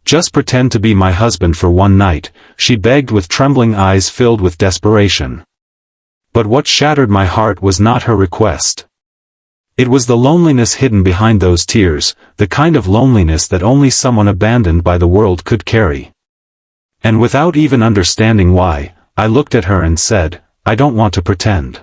Just pretend to be my husband for one night, she begged with trembling eyes filled with desperation. But what shattered my heart was not her request. It was the loneliness hidden behind those tears, the kind of loneliness that only someone abandoned by the world could carry. And without even understanding why, I looked at her and said, "I don't want to pretend."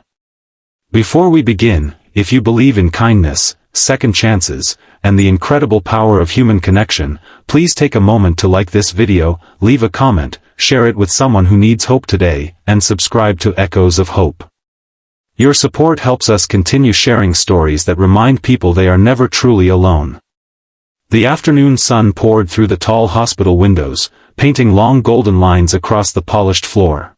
Before we begin, if you believe in kindness, second chances, and the incredible power of human connection, please take a moment to like this video, leave a comment, share it with someone who needs hope today, and subscribe to Echoes of Hope. Your support helps us continue sharing stories that remind people they are never truly alone. The afternoon sun poured through the tall hospital windows, painting long golden lines across the polished floor.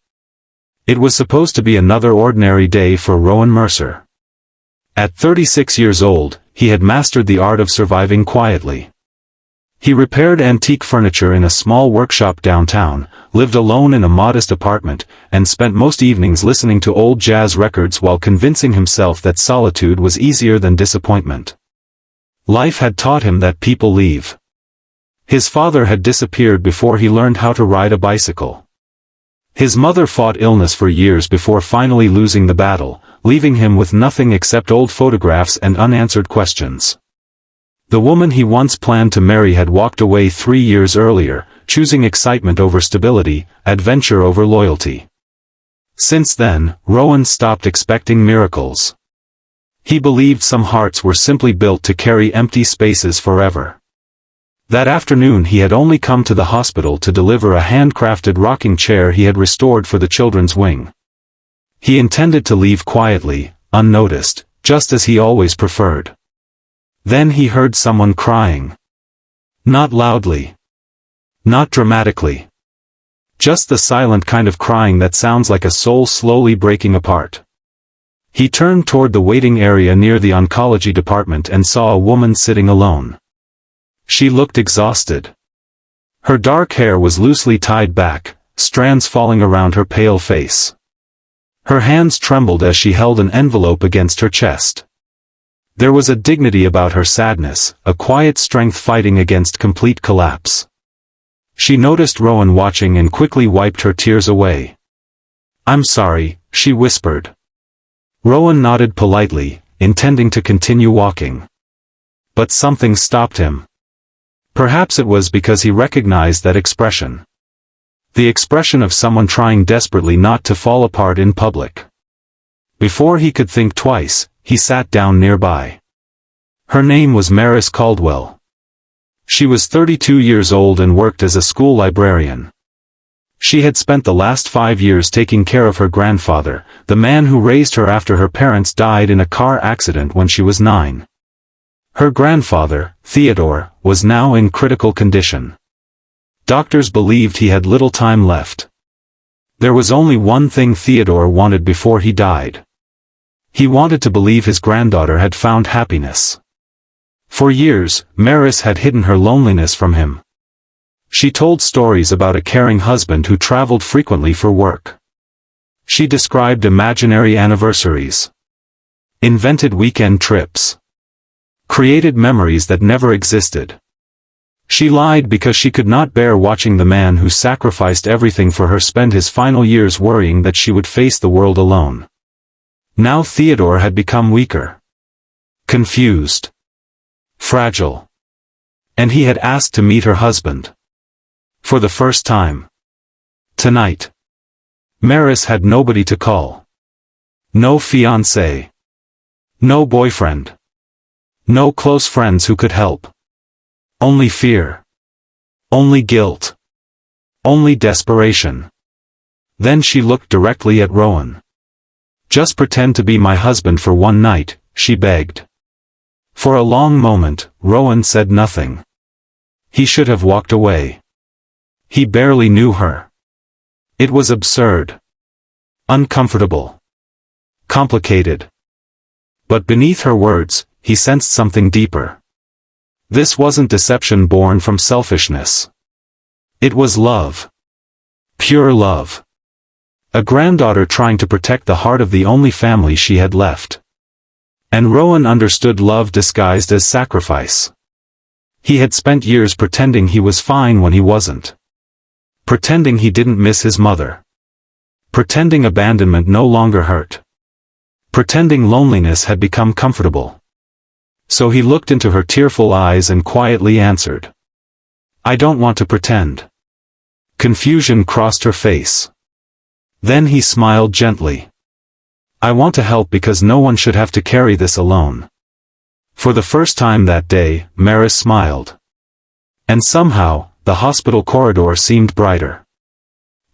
It was supposed to be another ordinary day for Rowan Mercer. At 36 years old, he had mastered the art of surviving quietly. He repaired antique furniture in a small workshop downtown, lived alone in a modest apartment, and spent most evenings listening to old jazz records while convincing himself that solitude was easier than disappointment. Life had taught him that people leave. His father had disappeared before he learned how to ride a bicycle. His mother fought illness for years before finally losing the battle, leaving him with nothing except old photographs and unanswered questions. The woman he once planned to marry had walked away 3 years earlier, choosing excitement over stability, adventure over loyalty. Since then, Rowan stopped expecting miracles. He believed some hearts were simply built to carry empty spaces forever. That afternoon he had only come to the hospital to deliver a handcrafted rocking chair he had restored for the children's wing. He intended to leave quietly, unnoticed, just as he always preferred. Then he heard someone crying. Not loudly. Not dramatically. Just the silent kind of crying that sounds like a soul slowly breaking apart. He turned toward the waiting area near the oncology department and saw a woman sitting alone. She looked exhausted. Her dark hair was loosely tied back, strands falling around her pale face. Her hands trembled as she held an envelope against her chest. There was a dignity about her sadness, a quiet strength fighting against complete collapse. She noticed Rowan watching and quickly wiped her tears away. "I'm sorry," she whispered. Rowan nodded politely, intending to continue walking. But something stopped him. Perhaps it was because he recognized that expression. The expression of someone trying desperately not to fall apart in public. Before he could think twice, he sat down nearby. Her name was Maris Caldwell. She was 32 years old and worked as a school librarian. She had spent the last 5 years taking care of her grandfather, the man who raised her after her parents died in a car accident when she was 9. Her grandfather, Theodore, was now in critical condition. Doctors believed he had little time left. There was only one thing Theodore wanted before he died. He wanted to believe his granddaughter had found happiness. For years, Maris had hidden her loneliness from him. She told stories about a caring husband who traveled frequently for work. She described imaginary anniversaries. Invented weekend trips. Created memories that never existed. She lied because she could not bear watching the man who sacrificed everything for her spend his final years worrying that she would face the world alone. Now Theodore had become weaker. Confused. Fragile. And he had asked to meet her husband. For the first time. Tonight. Maris had nobody to call. No fiancé. No boyfriend. No close friends who could help. Only fear. Only guilt. Only desperation. Then she looked directly at Rowan. "Just pretend to be my husband for one night," she begged. For a long moment, Rowan said nothing. He should have walked away. He barely knew her. It was absurd. Uncomfortable. Complicated. But beneath her words, he sensed something deeper. This wasn't deception born from selfishness. It was love. Pure love. A granddaughter trying to protect the heart of the only family she had left. And Rowan understood love disguised as sacrifice. He had spent years pretending he was fine when he wasn't. Pretending he didn't miss his mother. Pretending abandonment no longer hurt. Pretending loneliness had become comfortable. So he looked into her tearful eyes and quietly answered. I don't want to pretend. Confusion crossed her face. Then he smiled gently. I want to help because no one should have to carry this alone. For the first time that day, Maris smiled. And somehow, the hospital corridor seemed brighter.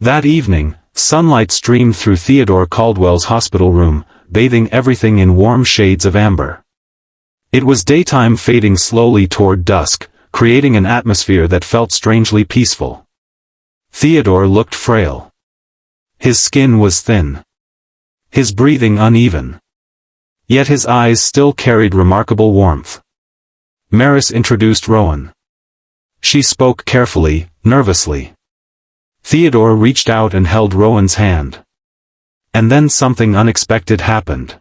That evening, sunlight streamed through Theodore Caldwell's hospital room, bathing everything in warm shades of amber. It was daytime fading slowly toward dusk, creating an atmosphere that felt strangely peaceful. Theodore looked frail. His skin was thin. His breathing uneven. Yet his eyes still carried remarkable warmth. Maris introduced Rowan. She spoke carefully, nervously. Theodore reached out and held Rowan's hand. And then something unexpected happened.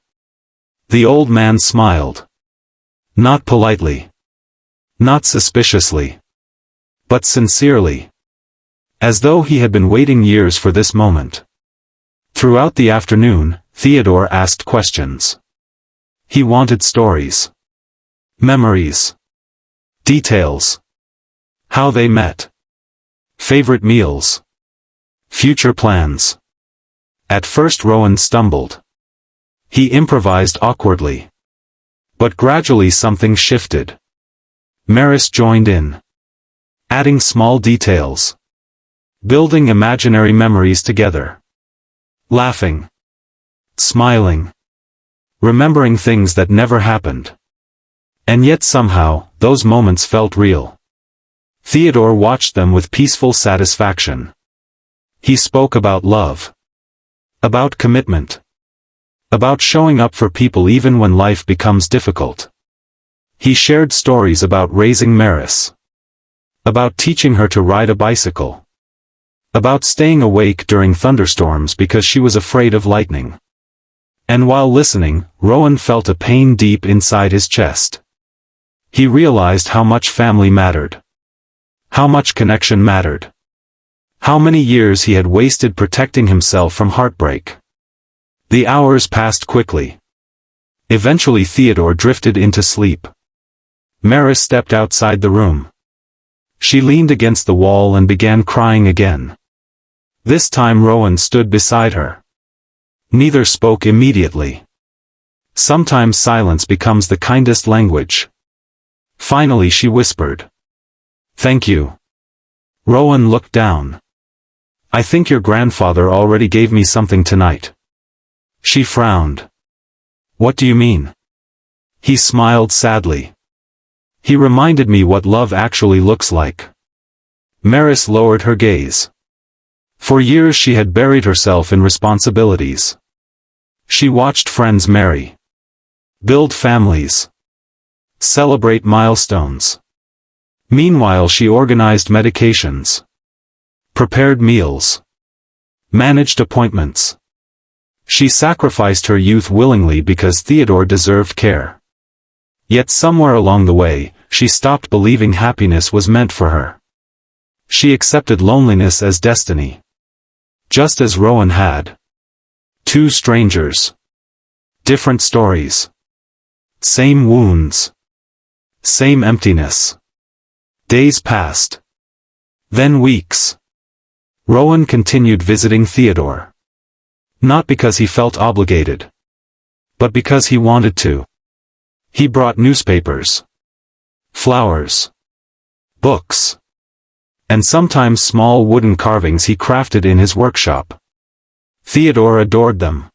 The old man smiled. Not politely. Not suspiciously. But sincerely. As though he had been waiting years for this moment. Throughout the afternoon, Theodore asked questions. He wanted stories. Memories. Details. How they met. Favorite meals. Future plans. At first Rowan stumbled. He improvised awkwardly. But gradually something shifted. Maris joined in. Adding small details. Building imaginary memories together. Laughing. Smiling. Remembering things that never happened. And yet somehow, those moments felt real. Theodore watched them with peaceful satisfaction. He spoke about love. About commitment. About showing up for people even when life becomes difficult. He shared stories about raising Maris. About teaching her to ride a bicycle. About staying awake during thunderstorms because she was afraid of lightning. And while listening, Rowan felt a pain deep inside his chest. He realized how much family mattered. How much connection mattered. How many years he had wasted protecting himself from heartbreak. The hours passed quickly. Eventually Theodore drifted into sleep. Maris stepped outside the room. She leaned against the wall and began crying again. This time Rowan stood beside her. Neither spoke immediately. Sometimes silence becomes the kindest language. Finally she whispered. Thank you. Rowan looked down. I think your grandfather already gave me something tonight. She frowned. What do you mean? He smiled sadly. He reminded me what love actually looks like. Maris lowered her gaze. For years she had buried herself in responsibilities. She watched friends marry. Build families. Celebrate milestones. Meanwhile she organized medications. Prepared meals. Managed appointments. She sacrificed her youth willingly because Theodore deserved care. Yet somewhere along the way, she stopped believing happiness was meant for her. She accepted loneliness as destiny. Just as Rowan had. Two strangers. Different stories. Same wounds. Same emptiness. Days passed. Then weeks. Rowan continued visiting Theodore. Not because he felt obligated. But because he wanted to. He brought newspapers. Flowers. Books. And sometimes small wooden carvings he crafted in his workshop. Theodore adored them.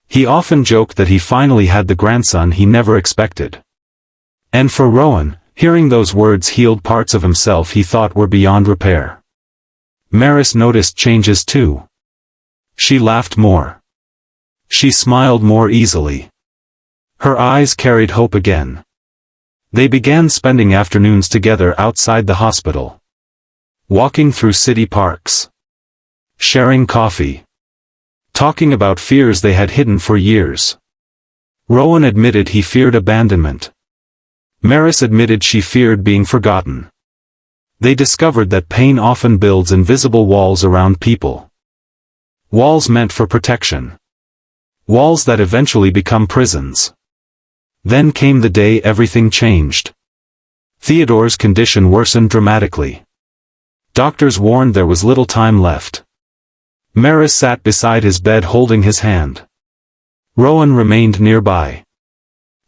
He often joked that he finally had the grandson he never expected. And for Rowan, hearing those words healed parts of himself he thought were beyond repair. Maris noticed changes too. She laughed more. She smiled more easily. Her eyes carried hope again. They began spending afternoons together outside the hospital. Walking through city parks. Sharing coffee. Talking about fears they had hidden for years. Rowan admitted he feared abandonment. Maris admitted she feared being forgotten. They discovered that pain often builds invisible walls around people. Walls meant for protection. Walls that eventually become prisons. Then came the day everything changed. Theodore's condition worsened dramatically. Doctors warned there was little time left. Maris sat beside his bed holding his hand. Rowan remained nearby.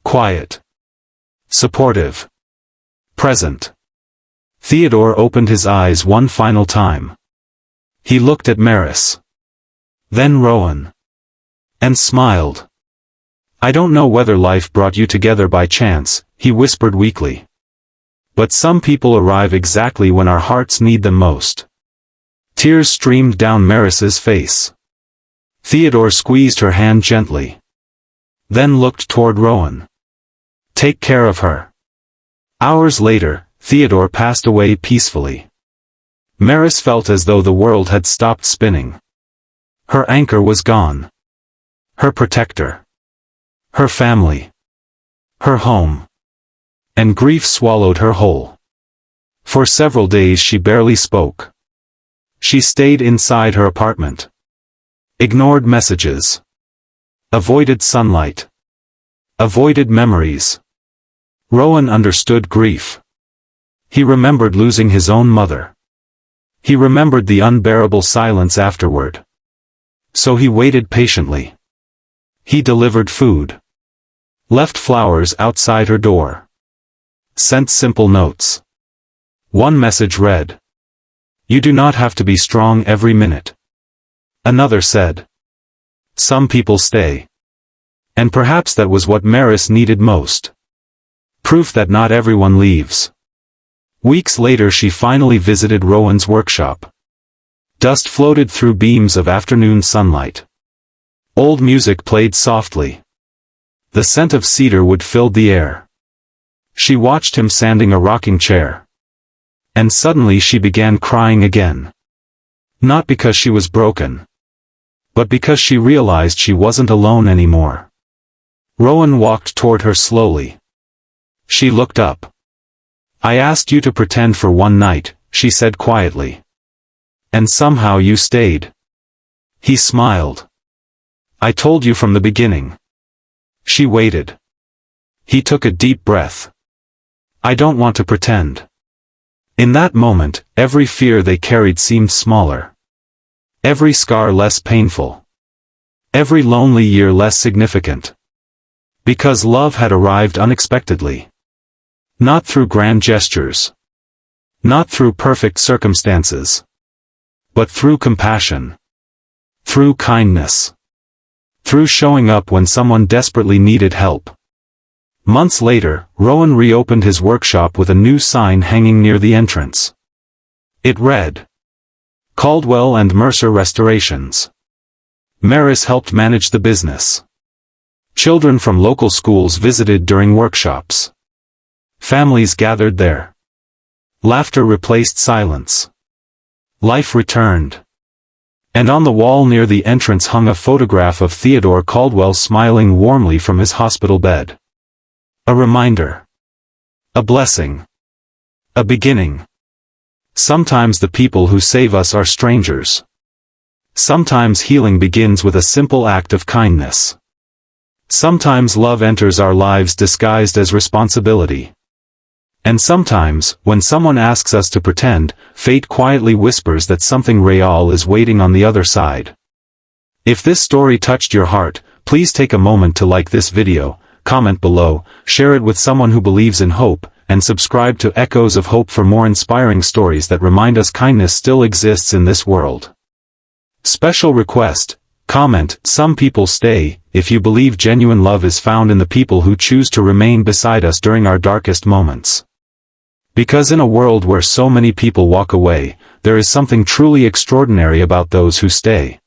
Quiet. Supportive. Present. Theodore opened his eyes one final time. He looked at Maris. Then Rowan. And smiled. "I don't know whether life brought you together by chance," he whispered weakly. "But some people arrive exactly when our hearts need them most." Tears streamed down Maris's face. Theodore squeezed her hand gently. Then looked toward Rowan. "Take care of her." Hours later, Theodore passed away peacefully. Maris felt as though the world had stopped spinning. Her anchor was gone. Her protector. Her family. Her home. And grief swallowed her whole. For several days she barely spoke. She stayed inside her apartment. Ignored messages. Avoided sunlight. Avoided memories. Rowan understood grief. He remembered losing his own mother. He remembered the unbearable silence afterward. So he waited patiently. He delivered food. Left flowers outside her door. Sent simple notes. One message read, "You do not have to be strong every minute." Another said, "Some people stay." And perhaps that was what Maris needed most. Proof that not everyone leaves. Weeks later she finally visited Rowan's workshop. Dust floated through beams of afternoon sunlight. Old music played softly. The scent of cedar wood filled the air. She watched him sanding a rocking chair. And suddenly she began crying again. Not because she was broken. But because she realized she wasn't alone anymore. Rowan walked toward her slowly. She looked up. "I asked you to pretend for one night," she said quietly. "And somehow you stayed." He smiled. "I told you from the beginning." She waited. He took a deep breath. "I don't want to pretend." In that moment, every fear they carried seemed smaller. Every scar less painful. Every lonely year less significant. Because love had arrived unexpectedly. Not through grand gestures. Not through perfect circumstances. But through compassion. Through kindness. Through showing up when someone desperately needed help. Months later, Rowan reopened his workshop with a new sign hanging near the entrance. It read, "Caldwell and Mercer Restorations." Maris helped manage the business. Children from local schools visited during workshops. Families gathered there. Laughter replaced silence. Life returned. And on the wall near the entrance hung a photograph of Theodore Caldwell smiling warmly from his hospital bed. A reminder. A blessing. A beginning. Sometimes the people who save us are strangers. Sometimes healing begins with a simple act of kindness. Sometimes love enters our lives disguised as responsibility. And sometimes, when someone asks us to pretend, fate quietly whispers that something real is waiting on the other side. If this story touched your heart, please take a moment to like this video, comment below, share it with someone who believes in hope, and subscribe to Echoes of Hope for more inspiring stories that remind us kindness still exists in this world. Special request, comment, "Some people stay," if you believe genuine love is found in the people who choose to remain beside us during our darkest moments. Because in a world where so many people walk away, there is something truly extraordinary about those who stay.